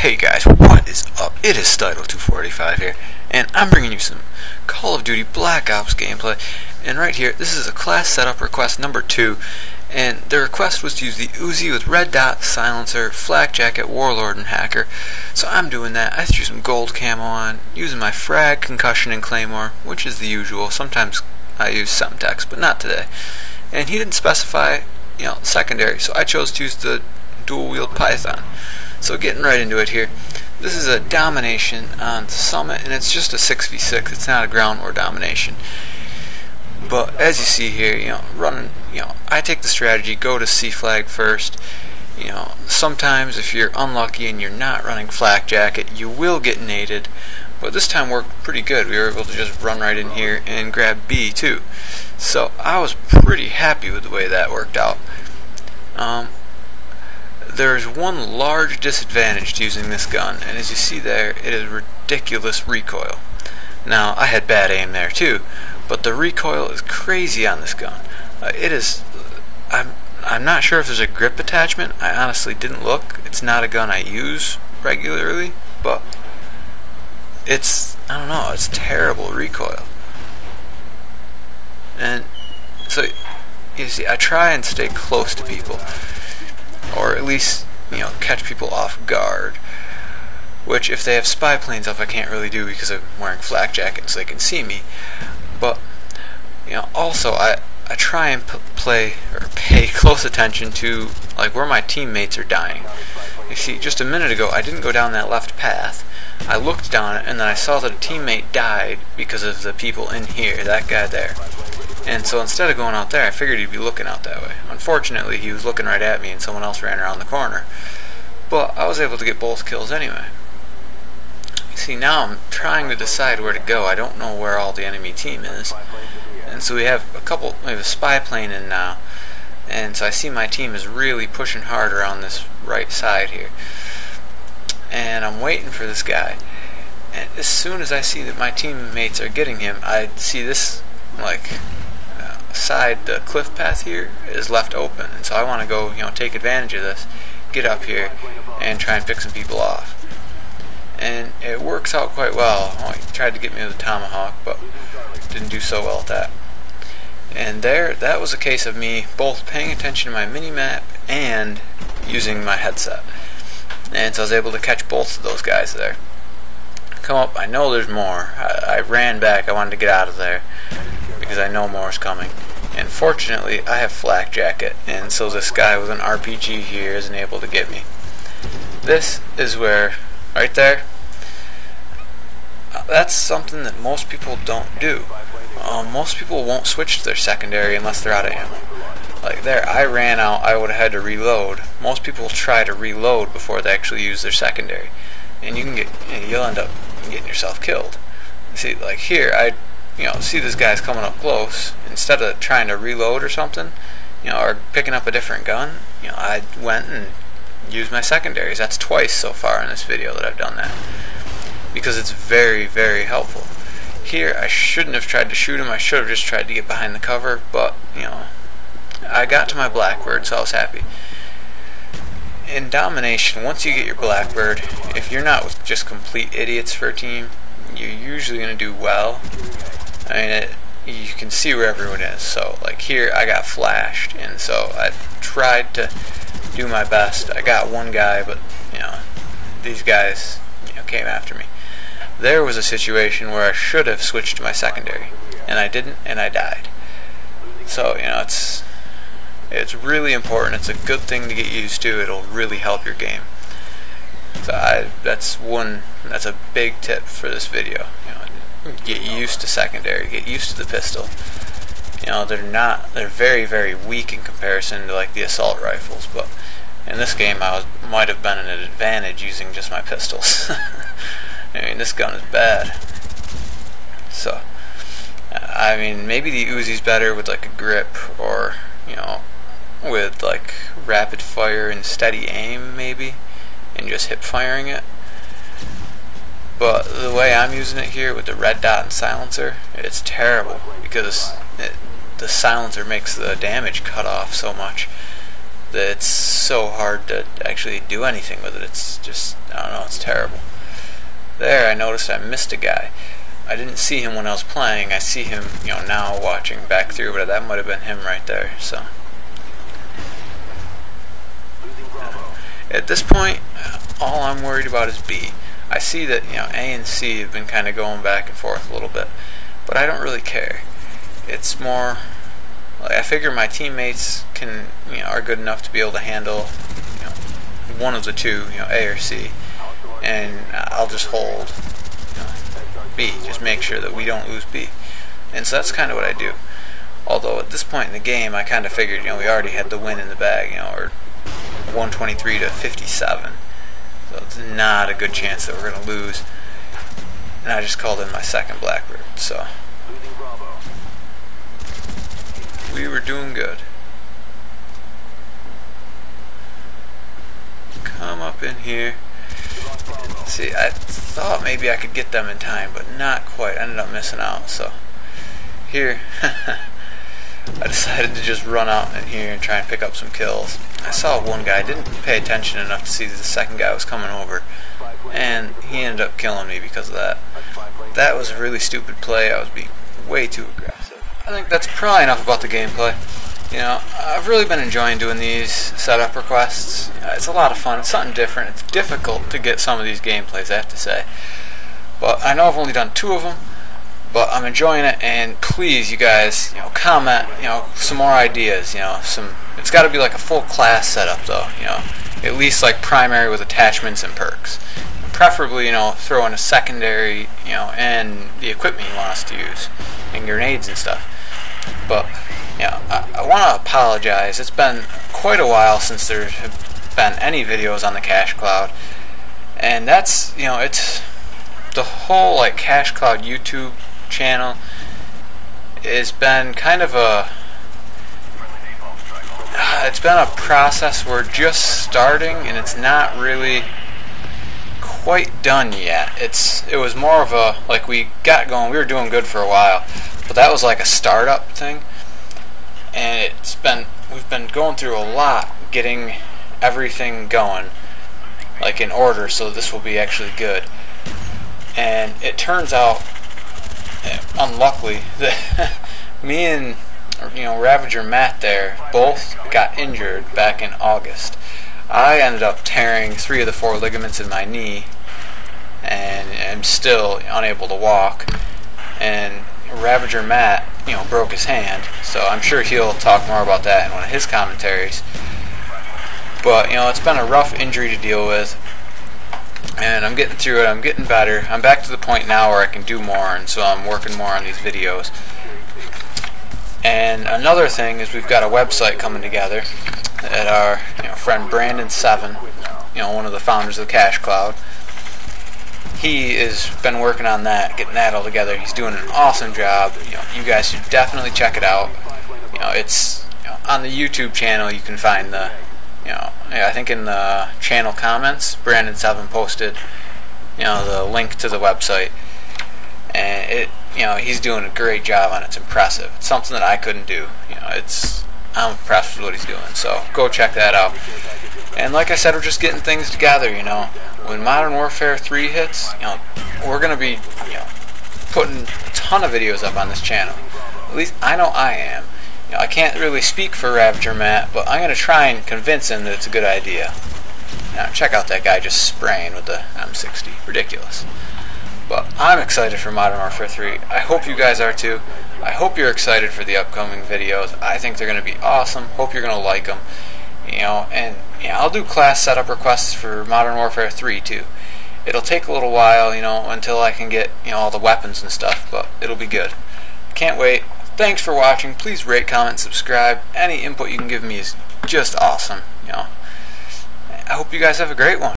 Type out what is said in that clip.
Hey guys, what is up? It is Stylo245 here, and I'm bringing you some Call of Duty Black Ops gameplay. And right here, this is a class setup request number 2, and the request was to use the Uzi with red dot, silencer, flak jacket, warlord, and hacker. So I'm doing that. I threw some gold camo on, using my frag, concussion, and claymore, which is the usual. Sometimes I use Semtex, but not today. And he didn't specify, secondary, so I chose to use the dual wield Python. So getting right into it here, this is a domination on Summit, and it's just a 6v6. It's not a ground war domination. But as you see here, I take the strategy, go to C flag first. Sometimes if you're unlucky and you're not running flak jacket, you will get naded. But this time worked pretty good. We were able to just run right in here and grab B too. So I was pretty happy with the way that worked out. There's one large disadvantage to using this gun, and as you see there, it is ridiculous recoil. Now, I had bad aim there too, but the recoil is crazy on this gun. I'm not sure if there's a grip attachment. I honestly didn't look. It's not a gun I use regularly, but it's terrible recoil. And so, you see, I try and stay close to people, or at least, catch people off guard, which if they have spy planes up I can't really do because I'm wearing flak jackets so they can see me. But also I try and pay close attention to where my teammates are dying. You see, just a minute ago I didn't go down that left path. I looked down it and then I saw that a teammate died because of the people in here, that guy there. And so instead of going out there, I figured he'd be looking out that way. Unfortunately, he was looking right at me and someone else ran around the corner. But I was able to get both kills anyway. You see, now I'm trying to decide where to go. I don't know where all the enemy team is. And so we have a spy plane in now. And so I see my team is really pushing hard around this right side here. And I'm waiting for this guy. And as soon as I see that my teammates are getting him, I see this, the cliff path here is left open, and so I want to go, take advantage of this, get up here, and try and pick some people off. And it works out quite well. He tried to get me with a tomahawk, but didn't do so well at that. And that was a case of me both paying attention to my mini-map and using my headset. And so I was able to catch both of those guys there. Come up, I know there's more. I ran back, I wanted to get out of there because I know more is coming. And fortunately, I have flak jacket, and so this guy with an RPG here isn't able to get me. This is where, right there, that's something that most people don't do. Most people won't switch to their secondary unless they're out of ammo. Like there, I ran out, I would have had to reload. Most people try to reload before they actually use their secondary. And you'll end up getting yourself killed. See, like here, I see this guy's coming up close. Instead of trying to reload or something, or picking up a different gun, I went and used my secondaries. That's twice so far in this video that I've done that, because it's very, very helpful. Here, I shouldn't have tried to shoot him. I should have just tried to get behind the cover, but I got to my Blackbird, so I was happy. In domination, once you get your Blackbird, if you're not with just complete idiots for a team, you're usually going to do well. I mean, you can see where everyone is. So, here, I got flashed, and so I tried to do my best. I got one guy, but, these guys, came after me. There was a situation where I should have switched to my secondary, and I didn't, and I died. So, it's really important. It's a good thing to get used to. It'll really help your game. So that's a big tip for this video. Get used to secondary. Get used to the pistol. They're very, very weak in comparison to the assault rifles. But in this game, might have been an advantage using just my pistols. I mean, this gun is bad. So, maybe the Uzi's better with a grip, or with rapid fire and steady aim maybe, and just hip firing it. But the way I'm using it here with the red dot and silencer, it's terrible because the silencer makes the damage cut off so much. that it's so hard to actually do anything with it. It's just, I don't know, it's terrible. There, I noticed I missed a guy. I didn't see him when I was playing. I see him, now watching back through, but that might have been him right there. So at this point, all I'm worried about is B. I see that A and C have been kind of going back and forth a little bit, but I don't really care. It's more like I figure my teammates are good enough to be able to handle one of the two, A or C, and I'll just hold B, just make sure that we don't lose B. And so that's kind of what I do. Although at this point in the game, I kind of figured, we already had the win in the bag, or 123 to 57. So it's not a good chance that we're going to lose. And I just called in my second Blackbird, so we were doing good. Come up in here. See, I thought maybe I could get them in time, but not quite. I ended up missing out. So here, I decided to just run out in here and try and pick up some kills. I saw one guy, didn't pay attention enough to see that the second guy was coming over, and he ended up killing me because of that. That was a really stupid play. I was being way too aggressive. I think that's probably enough about the gameplay. I've really been enjoying doing these setup requests. It's a lot of fun. It's something different. It's difficult to get some of these gameplays, I have to say. But I know I've only done 2 of them, but I'm enjoying it. And please, you guys, comment, some more ideas. It's got to be like a full class setup, though. At least like primary with attachments and perks. Preferably, throw in a secondary, and the equipment you want us to use, and grenades and stuff. But I want to apologize. It's been quite a while since there have been any videos on the Cash Cloud, and that's it's the whole Cash Cloud YouTube channel has been kind of it's been a process. We're just starting, and it's not really quite done yet. It was more of a we got going. We were doing good for a while, but that was like a startup thing. And we've been going through a lot getting everything going in order, so this will be actually good. And it turns out, unluckily, that me and Ravager Matt there both got injured back in August. I ended up tearing 3 of the 4 ligaments in my knee, and am still unable to walk. And Ravager Matt, broke his hand, so I'm sure he'll talk more about that in one of his commentaries. But, it's been a rough injury to deal with, and I'm getting through it. I'm getting better. I'm back to the point now where I can do more, and so I'm working more on these videos. And another thing is we've got a website coming together that our friend Brandon7, one of the founders of the Cash Cloud, he has been working on that, getting that all together. He's doing an awesome job. You guys should definitely check it out. It's on the YouTube channel. You can find the, I think in the channel comments, Brandon7 posted, the link to the website, and he's doing a great job on it. It's impressive. It's something that I couldn't do. I'm impressed with what he's doing. So go check that out. And like I said, we're just getting things together. When Modern Warfare 3 hits, we're gonna be, putting a ton of videos up on this channel. At least I know I am. I can't really speak for Ravager Matt, but I'm gonna try and convince him that it's a good idea. Now check out that guy just spraying with the M60. Ridiculous. But I'm excited for Modern Warfare 3. I hope you guys are too. I hope you're excited for the upcoming videos. I think they're gonna be awesome. Hope you're gonna like them. And I'll do class setup requests for Modern Warfare 3 too. It'll take a little while, until I can get, all the weapons and stuff, but it'll be good. Can't wait. Thanks for watching. Please rate, comment, subscribe. Any input you can give me is just awesome, I hope you guys have a great one.